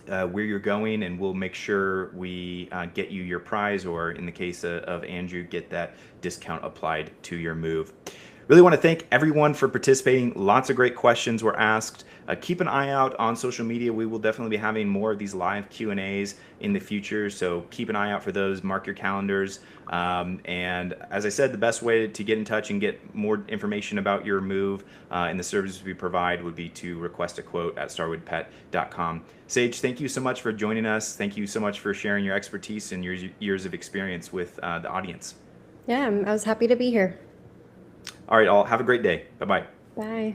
where you're going, and we'll make sure we get you your prize, or in the case of Andrew, get that discount applied to your move. Really want to thank everyone for participating. Lots of great questions were asked. Keep an eye out on social media. We will definitely be having more of these live Q&As in the future, so keep an eye out for those. Mark your calendars. And as I said, the best way to get in touch and get more information about your move and the services we provide would be to request a quote at starwoodpet.com. Sage, thank you so much for joining us. Thank you so much for sharing your expertise and your years of experience with the audience. Yeah, I was happy to be here. All right, all. Have a great day. Bye-bye. Bye.